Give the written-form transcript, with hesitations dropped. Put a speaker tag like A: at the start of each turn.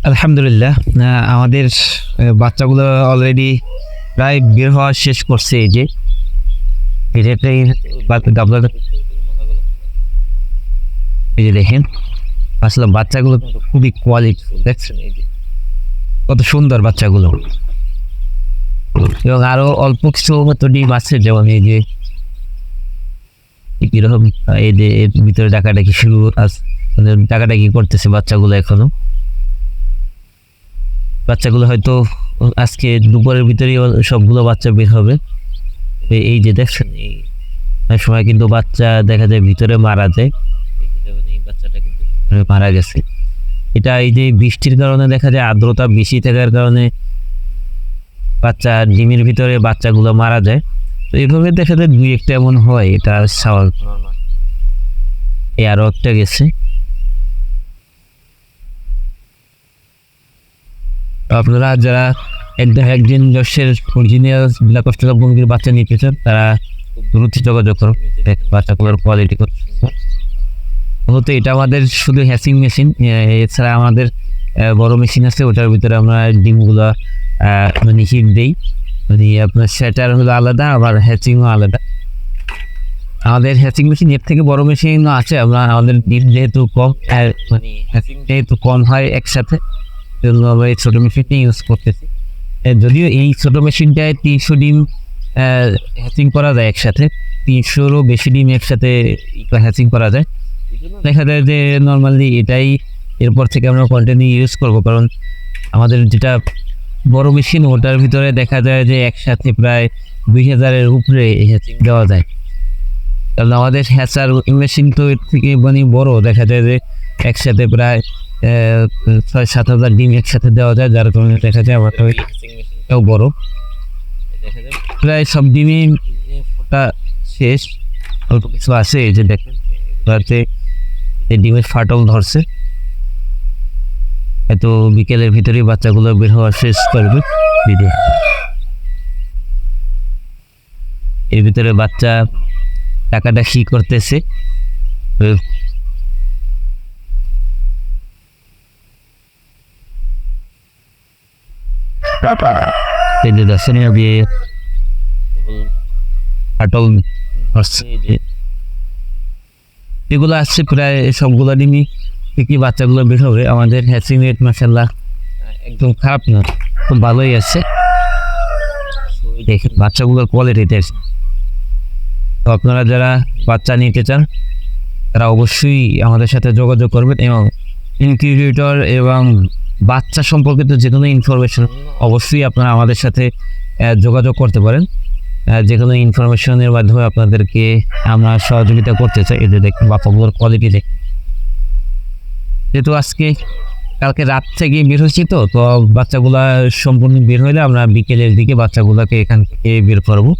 A: আলহামদুলিল্লাহ, আমাদের বাচ্চাগুলো অলরেডি প্রায় বের হওয়া শেষ করছে। এই যে এটাই গাবলাটা, এই যে দেখেন আসলে বাচ্চাগুলো কিন্তু খুবই কোয়ালিটি, দেখছেন এই যে কত সুন্দর বাচ্চাগুলো। এবং আরো অল্প কিছু মতো ডিম আছে, যেমন এই যে কিরকম, এই যে এর ভিতরে ডাকাডাকি শুরু আছে, মানে ডাকাডাকি করতেছে বাচ্চাগুলো এখনো। বাচ্চাগুলো হয়তো আজকে দুপুরের ভিতরেই সবগুলো বাচ্চা বের হবে। এই যে দেখছেন, এই অনেক সময় কিন্তু বাচ্চা দেখা যায় ভিতরে মারা যায়। এই বাচ্চাটা কিন্তু মারা গেছে। এটা এই যে বৃষ্টির কারণে দেখা যায়, আর্দ্রতা বেশি থাকার কারণে বাচ্চা ডিমের ভিতরে বাচ্চাগুলো মারা যায়। তো এইভাবে দেখা যায় দুই একটা এমন হয়, এটা স্বাভাবিক। এই আরো একটা গেছে। আপনারা যারা একদিন যশের অরিজিনাল ব্ল্যাক অস্ট্রেলিয়া মুরগির বাচ্চা নিতে চান, তারা দ্রুত যোগাযোগ করুন। বাচ্চাগুলোর কোয়ালিটি কত সুন্দর। হতে এটা আমাদের শুধু হ্যাচিং মেশিন, এছাড়া আমাদের বড় মেশিন আছে, ওটার ভিতরে আমরা ডিমগুলো মানে হিট দিই। মানে আপনার সেটার হলো আলাদা, আবার হ্যাচিংও আলাদা। আমাদের হ্যাচিং মেশিন এর থেকে বড় মেশিনও আছে। আমাদের ডিম যেহেতু কম, মানে হ্যাচিং যেহেতু কম হয় একসাথে, জন্য আমরা এই ছোটো মেশিনটি ইউজ করতেছি। যদিও এই ছোটো মেশিনটায় 300 ডিম হ্যাচিং করা যায় একসাথে, 300-রও বেশি ডিম একসাথে হ্যাচিং করা যায়। দেখা যায় যে নর্মালি এটাই এরপর থেকে আমরা কন্টিনিউ ইউজ করব, কারণ আমাদের যেটা বড় মেশিন ওটার ভিতরে দেখা যায় যে একসাথে প্রায় 2000-এর উপরে হ্যাচিং দেওয়া যায়। কারণ আমাদের হ্যাচার মেশিন তো এর থেকে মানে বড়, দেখা যায় যে একসাথে প্রায় 6-7 হাজার ডিম একসাথে দেওয়া যায়, যার কারণে দেখা যায় আমাদের ওই হ্যাচিং মেশিনটাও বড়। দেখা যায় প্রায় সব ডিমই ফোটা শেষ, অল্প কিছু আছে। এই যে দেখেন এগুলোতে ডিমের ফাটল ধরছে, হয়তো বিকেলের ভিতরেই বাচ্চাগুলো বের হওয়া শেষ করবে। এর ভিতরে বাচ্চা টাকাটাকি করতেছে। ফাটল ধরছে, এগুলো আসছে প্রায় সবগুলো ডিমই ঠিকই বাচ্চাগুলো বের হবে। আমাদের হ্যাচিং রেট মাশাআল্লাহ একদম খারাপ না, খুব ভালোই আছে। দেখেন বাচ্চাগুলোর কোয়ালিটিতে। তো আপনারা যারা বাচ্চা নিতে চান তারা অবশ্যই আমাদের সাথে যোগাযোগ করবেন, এবং ইনকিউবেটর এবং বাচ্চা সম্পর্কিত যে কোনো ইনফরমেশন অবশ্যই আপনারা আমাদের সাথে যোগাযোগ করতে পারেন। যে কোনো ইনফরমেশনের মাধ্যমে আপনাদেরকে আমরা সহযোগিতা করতে চাই। এদের দেখুন বাচ্চাগুলোর কোয়ালিটি দেখুন। যেহেতু কালকে রাত থেকে বের হয়েছি, তো বাচ্চাগুলা সম্পূর্ণ বের হইলে আমরা বিকেলের দিকে বাচ্চাগুলোকে এখান থেকে বের করবো।